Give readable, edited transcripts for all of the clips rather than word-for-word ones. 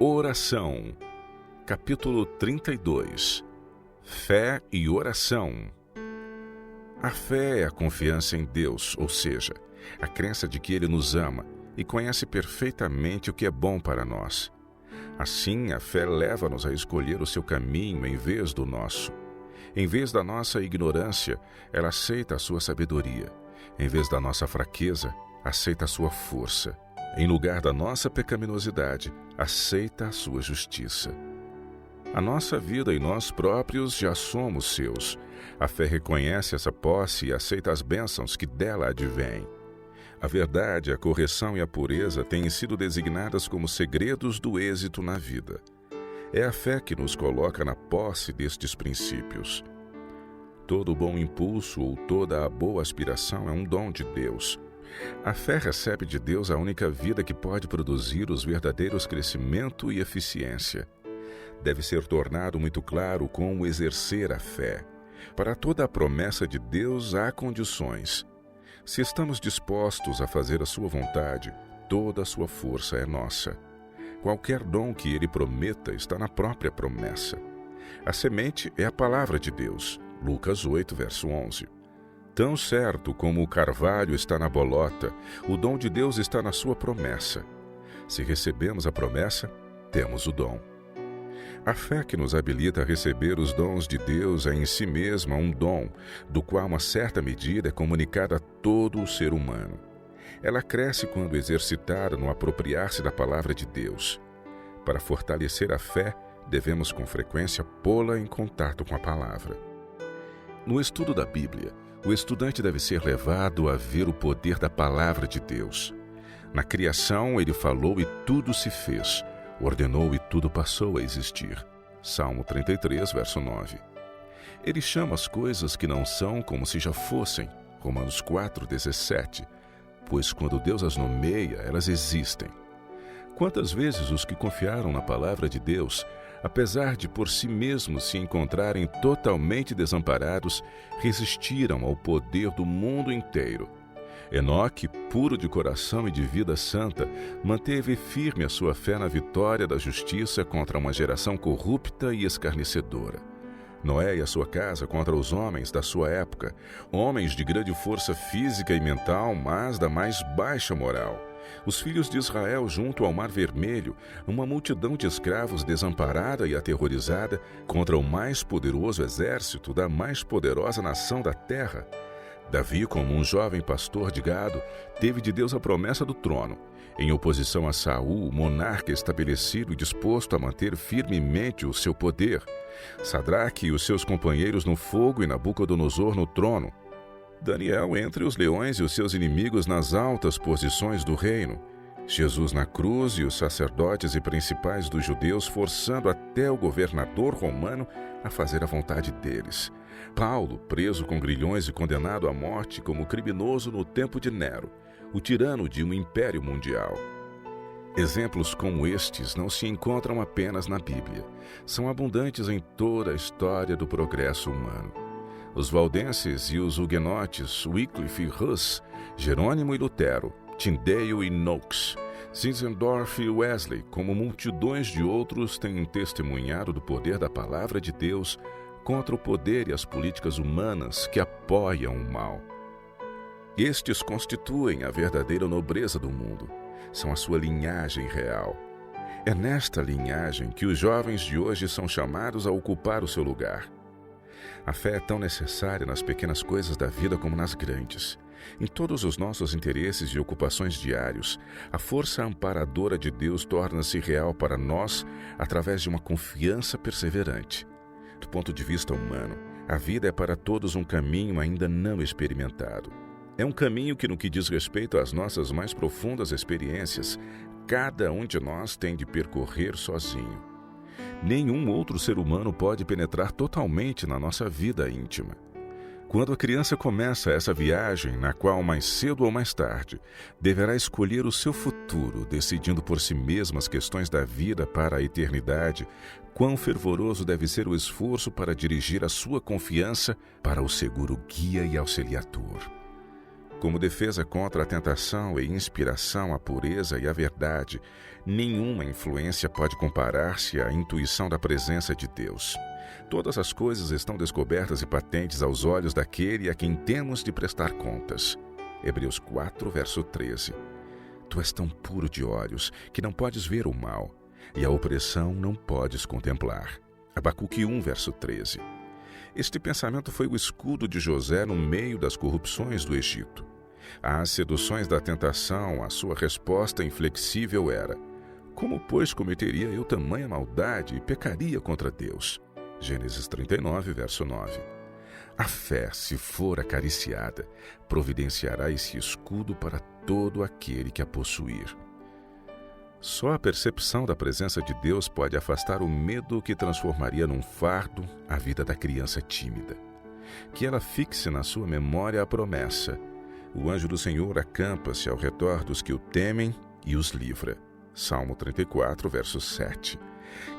Oração, capítulo 32. Fé e oração. A fé é a confiança em Deus, ou seja, a crença de que Ele nos ama e conhece perfeitamente o que é bom para nós. Assim, a fé leva-nos a escolher o seu caminho em vez do nosso. Em vez da nossa ignorância, ela aceita a sua sabedoria. Em vez da nossa fraqueza, aceita a sua força. Em lugar da nossa pecaminosidade, aceita a sua justiça. A nossa vida e nós próprios já somos seus. A fé reconhece essa posse e aceita as bênçãos que dela advêm. A verdade, a correção e a pureza têm sido designadas como segredos do êxito na vida. É a fé que nos coloca na posse destes princípios. Todo bom impulso ou toda a boa aspiração é um dom de Deus. A fé recebe de Deus a única vida que pode produzir os verdadeiros crescimento e eficiência. Deve ser tornado muito claro como exercer a fé. Para toda a promessa de Deus há condições. Se estamos dispostos a fazer a sua vontade, toda a sua força é nossa. Qualquer dom que Ele prometa está na própria promessa. A semente é a palavra de Deus. Lucas 8, verso 11. Tão certo como o carvalho está na bolota, o dom de Deus está na sua promessa. Se recebemos a promessa, temos o dom. A fé que nos habilita a receber os dons de Deus é em si mesma um dom, do qual uma certa medida é comunicada a todo o ser humano. Ela cresce quando exercitada no apropriar-se da palavra de Deus. Para fortalecer a fé, devemos com frequência pô-la em contato com a palavra. No estudo da Bíblia, o estudante deve ser levado a ver o poder da palavra de Deus. Na criação, Ele falou e tudo se fez. Ordenou e tudo passou a existir. Salmo 33, verso 9. Ele chama as coisas que não são como se já fossem. Romanos 4, 17. Pois quando Deus as nomeia, elas existem. Quantas vezes os que confiaram na palavra de Deus, apesar de por si mesmos se encontrarem totalmente desamparados, resistiram ao poder do mundo inteiro. Enoque, puro de coração e de vida santa, manteve firme a sua fé na vitória da justiça contra uma geração corrupta e escarnecedora. Noé e a sua casa contra os homens da sua época, homens de grande força física e mental, mas da mais baixa moral. Os filhos de Israel junto ao Mar Vermelho, uma multidão de escravos desamparada e aterrorizada contra o mais poderoso exército da mais poderosa nação da terra. Davi, como um jovem pastor de gado, teve de Deus a promessa do trono. Em oposição a Saul, monarca estabelecido e disposto a manter firmemente o seu poder. Sadraque e os seus companheiros no fogo e Nabucodonosor no trono. Daniel entre os leões e os seus inimigos nas altas posições do reino. Jesus na cruz e os sacerdotes e principais dos judeus forçando até o governador romano a fazer a vontade deles. Paulo, preso com grilhões e condenado à morte como criminoso no tempo de Nero, o tirano de um império mundial. Exemplos como estes não se encontram apenas na Bíblia. São abundantes em toda a história do progresso humano. Os valdenses e os huguenotes, Wycliffe e Hus, Jerônimo e Lutero, Tyndale e Knox, Zinzendorf e Wesley, como multidões de outros, têm testemunhado do poder da palavra de Deus contra o poder e as políticas humanas que apoiam o mal. Estes constituem a verdadeira nobreza do mundo. São a sua linhagem real. É nesta linhagem que os jovens de hoje são chamados a ocupar o seu lugar. A fé é tão necessária nas pequenas coisas da vida como nas grandes. Em todos os nossos interesses e ocupações diários, a força amparadora de Deus torna-se real para nós através de uma confiança perseverante. Do ponto de vista humano, a vida é para todos um caminho ainda não experimentado. É um caminho que, no que diz respeito às nossas mais profundas experiências, cada um de nós tem de percorrer sozinho. Nenhum outro ser humano pode penetrar totalmente na nossa vida íntima. Quando a criança começa essa viagem, na qual mais cedo ou mais tarde, deverá escolher o seu futuro, decidindo por si mesma as questões da vida para a eternidade, quão fervoroso deve ser o esforço para dirigir a sua confiança para o seguro guia e auxiliador. Como defesa contra a tentação e inspiração à pureza e à verdade, nenhuma influência pode comparar-se à intuição da presença de Deus. Todas as coisas estão descobertas e patentes aos olhos daquele a quem temos de prestar contas. Hebreus 4, verso 13. Tu és tão puro de olhos que não podes ver o mal, e a opressão não podes contemplar. Abacuque 1, verso 13. Este pensamento foi o escudo de José no meio das corrupções do Egito. Às seduções da tentação, a sua resposta inflexível era: como, pois, cometeria eu tamanha maldade e pecaria contra Deus? Gênesis 39, verso 9. A fé, se for acariciada, providenciará esse escudo para todo aquele que a possuir. Só a percepção da presença de Deus pode afastar o medo que transformaria num fardo a vida da criança tímida. Que ela fixe na sua memória a promessa: o anjo do Senhor acampa-se ao redor dos que o temem e os livra. Salmo 34, verso 7.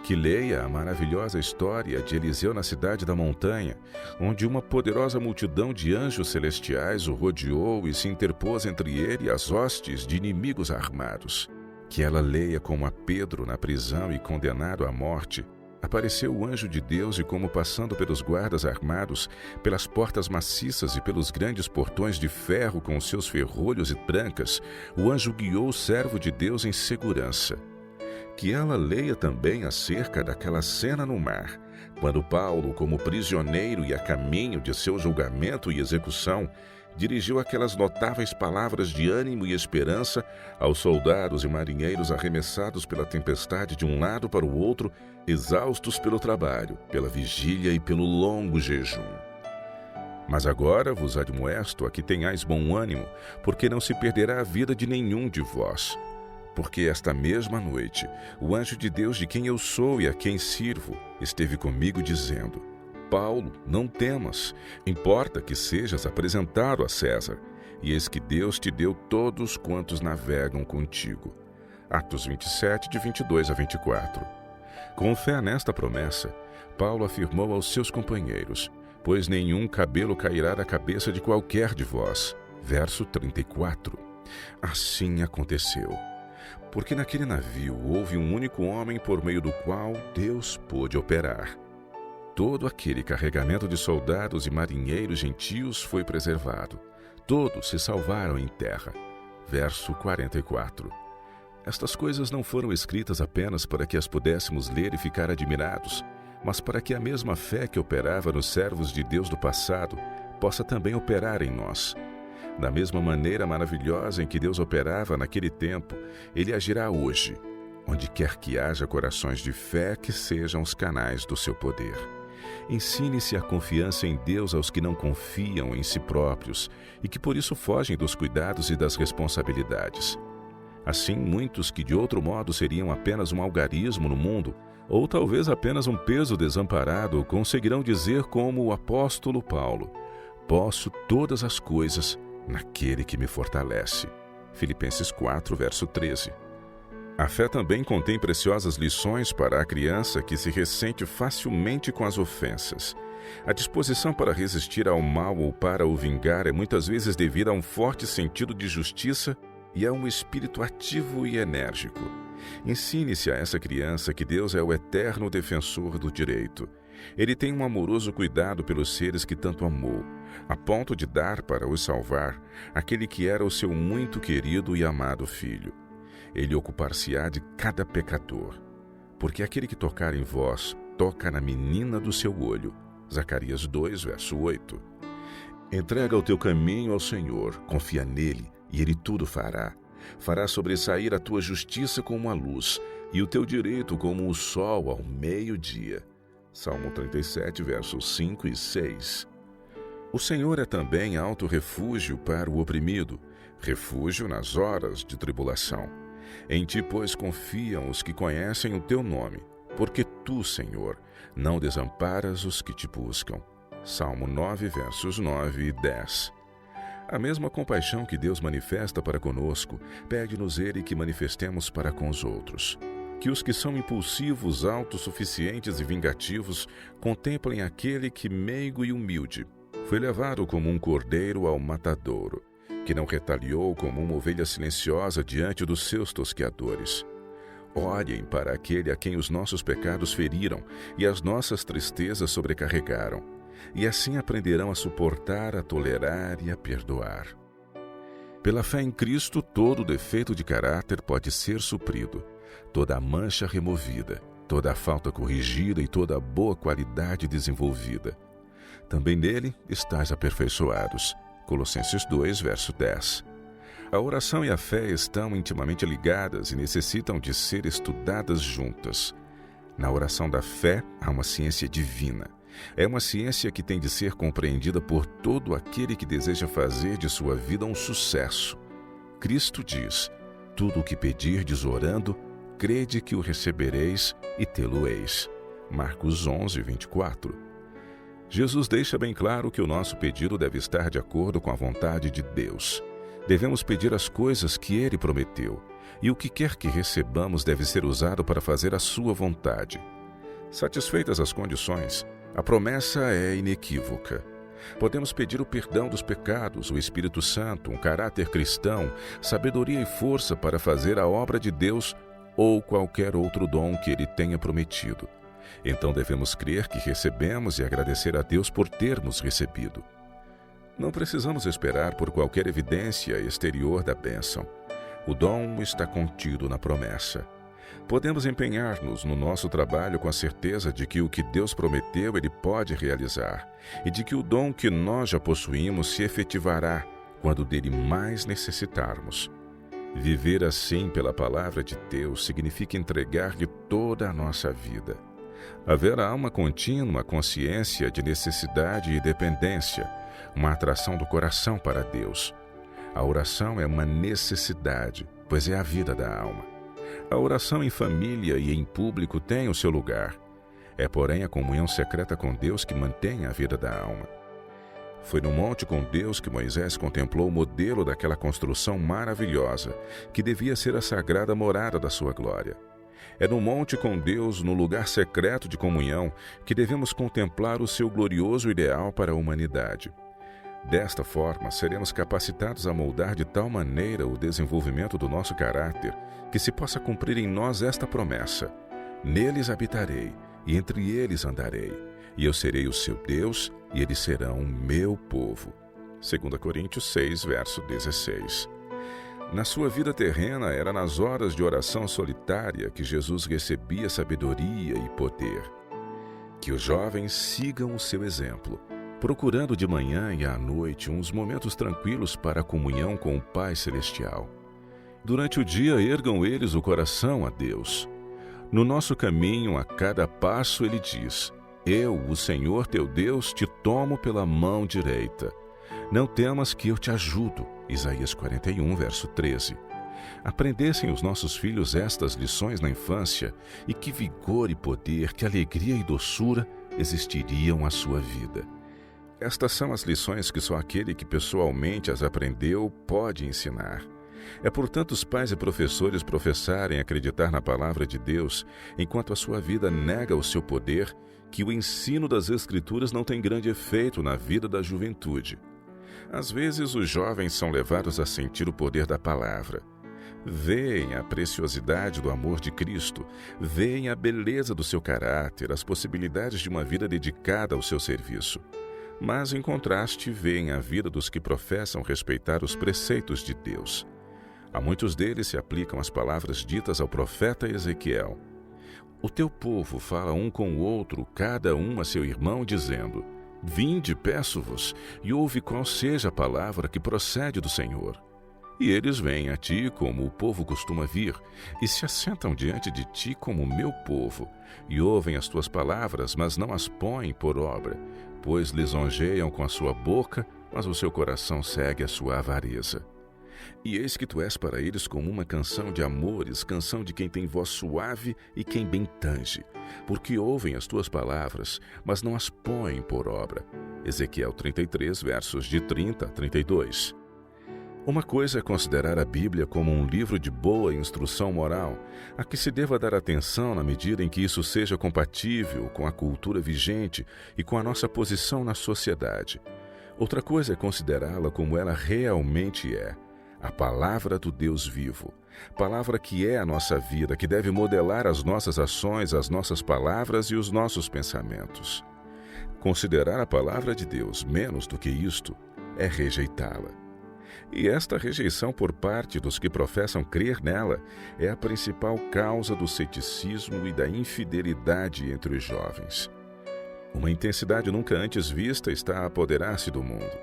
Que leia a maravilhosa história de Eliseu na cidade da montanha, onde uma poderosa multidão de anjos celestiais o rodeou e se interpôs entre ele e as hostes de inimigos armados. Que ela leia como a Pedro na prisão e condenado à morte, apareceu o anjo de Deus e como passando pelos guardas armados, pelas portas maciças e pelos grandes portões de ferro com os seus ferrolhos e trancas, o anjo guiou o servo de Deus em segurança. Que ela leia também acerca daquela cena no mar, quando Paulo, como prisioneiro e a caminho de seu julgamento e execução, dirigiu aquelas notáveis palavras de ânimo e esperança aos soldados e marinheiros arremessados pela tempestade de um lado para o outro, exaustos pelo trabalho, pela vigília e pelo longo jejum. Mas agora vos admoesto a que tenhais bom ânimo, porque não se perderá a vida de nenhum de vós. Porque esta mesma noite, o anjo de Deus, de quem eu sou e a quem sirvo, esteve comigo dizendo: Paulo, não temas, importa que sejas apresentado a César, e eis que Deus te deu todos quantos navegam contigo. Atos 27, de 22 a 24. Com fé nesta promessa, Paulo afirmou aos seus companheiros: pois nenhum cabelo cairá da cabeça de qualquer de vós. Verso 34. Assim aconteceu. Porque naquele navio houve um único homem por meio do qual Deus pôde operar. Todo aquele carregamento de soldados e marinheiros gentios foi preservado. Todos se salvaram em terra. Verso 44. Estas coisas não foram escritas apenas para que as pudéssemos ler e ficar admirados, mas para que a mesma fé que operava nos servos de Deus do passado possa também operar em nós. Da mesma maneira maravilhosa em que Deus operava naquele tempo, Ele agirá hoje, onde quer que haja corações de fé que sejam os canais do seu poder. Ensine-se a confiança em Deus aos que não confiam em si próprios e que por isso fogem dos cuidados e das responsabilidades. Assim, muitos que de outro modo seriam apenas um algarismo no mundo, ou talvez apenas um peso desamparado, conseguirão dizer como o apóstolo Paulo: posso todas as coisas naquele que me fortalece. Filipenses 4, verso 13. A fé também contém preciosas lições para a criança que se ressente facilmente com as ofensas. A disposição para resistir ao mal ou para o vingar é muitas vezes devida a um forte sentido de justiça e a um espírito ativo e enérgico. Ensine-se a essa criança que Deus é o eterno defensor do direito. Ele tem um amoroso cuidado pelos seres que tanto amou, a ponto de dar para os salvar aquele que era o seu muito querido e amado filho. Ele ocupar-se-á de cada pecador, porque aquele que tocar em vós, toca na menina do seu olho. Zacarias 2, verso 8. Entrega o teu caminho ao Senhor, confia nele, e ele tudo fará. Fará sobressair a tua justiça como a luz, e o teu direito como o sol ao meio-dia. Salmo 37, versos 5 e 6. O Senhor é também alto refúgio para o oprimido, refúgio nas horas de tribulação. Em ti, pois, confiam os que conhecem o teu nome, porque tu, Senhor, não desamparas os que te buscam. Salmo 9, versos 9 e 10. A mesma compaixão que Deus manifesta para conosco, pede-nos Ele que manifestemos para com os outros. Que os que são impulsivos, autossuficientes e vingativos contemplem aquele que, meigo e humilde, foi levado como um cordeiro ao matadouro. que não retaliou como uma ovelha silenciosa diante dos seus tosqueadores. Olhem para aquele a quem os nossos pecados feriram e as nossas tristezas sobrecarregaram, e assim aprenderão a suportar, a tolerar e a perdoar. Pela fé em Cristo, todo defeito de caráter pode ser suprido, toda a mancha removida, toda a falta corrigida e toda a boa qualidade desenvolvida. Também nele estáis aperfeiçoados. Colossenses 2, verso 10. A oração e a fé estão intimamente ligadas e necessitam de ser estudadas juntas. Na oração da fé há uma ciência divina. É uma ciência que tem de ser compreendida por todo aquele que deseja fazer de sua vida um sucesso. Cristo diz: tudo o que pedirdes orando, crede que o recebereis e tê-lo-eis. Marcos 11, 24. Jesus deixa bem claro que o nosso pedido deve estar de acordo com a vontade de Deus. Devemos pedir as coisas que Ele prometeu, e o que quer que recebamos deve ser usado para fazer a sua vontade. Satisfeitas as condições, a promessa é inequívoca. Podemos pedir o perdão dos pecados, o Espírito Santo, um caráter cristão, sabedoria e força para fazer a obra de Deus ou qualquer outro dom que Ele tenha prometido. Então devemos crer que recebemos e agradecer a Deus por termos recebido. Não precisamos esperar por qualquer evidência exterior da bênção. O dom está contido na promessa. Podemos empenhar-nos no nosso trabalho com a certeza de que o que Deus prometeu Ele pode realizar e de que o dom que nós já possuímos se efetivará quando dele mais necessitarmos. Viver assim pela palavra de Deus significa entregar-lhe toda a nossa vida. Haverá uma contínua consciência de necessidade e dependência, uma atração do coração para Deus. A oração é uma necessidade, pois é a vida da alma. A oração em família e em público tem o seu lugar. É, porém, a comunhão secreta com Deus que mantém a vida da alma. Foi no monte com Deus que Moisés contemplou o modelo daquela construção maravilhosa, que devia ser a sagrada morada da sua glória. É no monte com Deus, no lugar secreto de comunhão, que devemos contemplar o seu glorioso ideal para a humanidade. Desta forma, seremos capacitados a moldar de tal maneira o desenvolvimento do nosso caráter, que se possa cumprir em nós esta promessa: neles habitarei, e entre eles andarei, e eu serei o seu Deus, e eles serão o meu povo. 2 Coríntios 6, verso 16. Na sua vida terrena, era nas horas de oração solitária que Jesus recebia sabedoria e poder. Que os jovens sigam o seu exemplo, procurando de manhã e à noite uns momentos tranquilos para a comunhão com o Pai Celestial. Durante o dia, ergam eles o coração a Deus. No nosso caminho, a cada passo, Ele diz: eu, o Senhor teu Deus, te tomo pela mão direita. Não temas que eu te ajudo. Isaías 41, verso 13. Aprendessem os nossos filhos estas lições na infância, e que vigor e poder, que alegria e doçura existiriam à sua vida. Estas são as lições que só aquele que pessoalmente as aprendeu pode ensinar. É, portanto, os pais e professores professarem acreditar na palavra de Deus, enquanto a sua vida nega o seu poder, que o ensino das Escrituras não tem grande efeito na vida da juventude. Às vezes, os jovens são levados a sentir o poder da palavra. Veem a preciosidade do amor de Cristo, veem a beleza do seu caráter, as possibilidades de uma vida dedicada ao seu serviço. Mas, em contraste, veem a vida dos que professam respeitar os preceitos de Deus. A muitos deles se aplicam as palavras ditas ao profeta Ezequiel: o teu povo fala um com o outro, cada um a seu irmão, dizendo: vinde, peço-vos, e ouve qual seja a palavra que procede do Senhor. E eles vêm a ti como o povo costuma vir, e se assentam diante de ti como o meu povo, e ouvem as tuas palavras, mas não as põem por obra, pois lisonjeiam com a sua boca, mas o seu coração segue a sua avareza. E eis que tu és para eles como uma canção de amores, canção de quem tem voz suave e quem bem tange, porque ouvem as tuas palavras, mas não as põem por obra. Ezequiel 33, versos de 30 a 32. Uma coisa é considerar a Bíblia como um livro de boa instrução moral, a que se deva dar atenção na medida em que isso seja compatível com a cultura vigente e com a nossa posição na sociedade. Outra coisa é considerá-la como ela realmente é, a palavra do Deus vivo, palavra que é a nossa vida, que deve modelar as nossas ações, as nossas palavras e os nossos pensamentos. Considerar a palavra de Deus menos do que isto é rejeitá-la. E esta rejeição por parte dos que professam crer nela é a principal causa do ceticismo e da infidelidade entre os jovens. Uma intensidade nunca antes vista está a apoderar-se do mundo.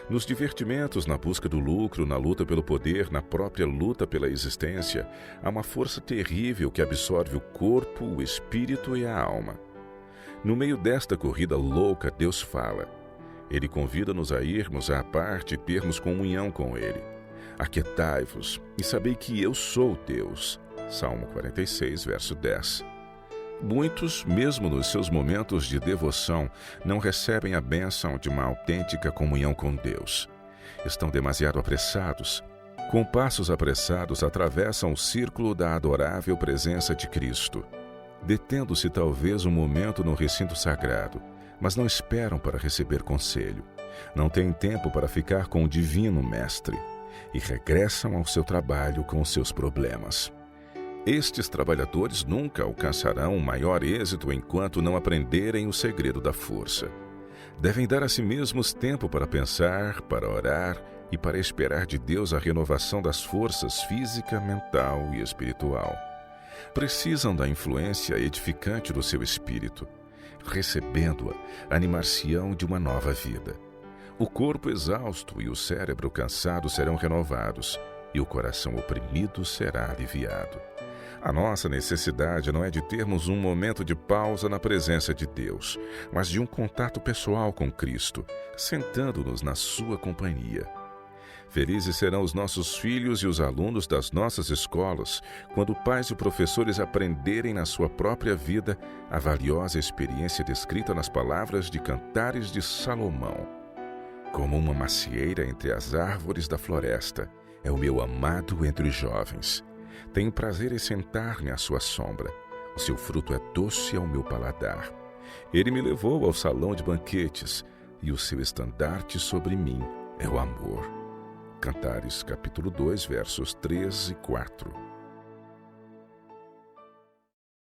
Nos divertimentos, na busca do lucro, na luta pelo poder, na própria luta pela existência, há uma força terrível que absorve o corpo, o espírito e a alma. No meio desta corrida louca, Deus fala. Ele convida-nos a irmos à parte e termos comunhão com Ele. Aquietai-vos e sabei que eu sou Deus. Salmo 46, verso 10. Muitos, mesmo nos seus momentos de devoção, não recebem a bênção de uma autêntica comunhão com Deus. Estão demasiado apressados. Com passos apressados, atravessam o círculo da adorável presença de Cristo, detendo-se talvez um momento no recinto sagrado, mas não esperam para receber conselho. Não têm tempo para ficar com o divino Mestre e regressam ao seu trabalho com os seus problemas. Estes trabalhadores nunca alcançarão o maior êxito enquanto não aprenderem o segredo da força. Devem dar a si mesmos tempo para pensar, para orar e para esperar de Deus a renovação das forças física, mental e espiritual. Precisam da influência edificante do seu espírito. Recebendo-a, animar-se-ão de uma nova vida. O corpo exausto e o cérebro cansado serão renovados, e o coração oprimido será aliviado. A nossa necessidade não é de termos um momento de pausa na presença de Deus, mas de um contato pessoal com Cristo, sentando-nos na sua companhia. Felizes serão os nossos filhos e os alunos das nossas escolas, quando pais e professores aprenderem na sua própria vida a valiosa experiência descrita nas palavras de Cantares de Salomão. Como uma macieira entre as árvores da floresta, é o meu amado entre os jovens. Tenho prazer em sentar-me à sua sombra. O seu fruto é doce ao meu paladar. Ele me levou ao salão de banquetes, e o seu estandarte sobre mim é o amor. Cantares, capítulo 2, versos 3 e 4.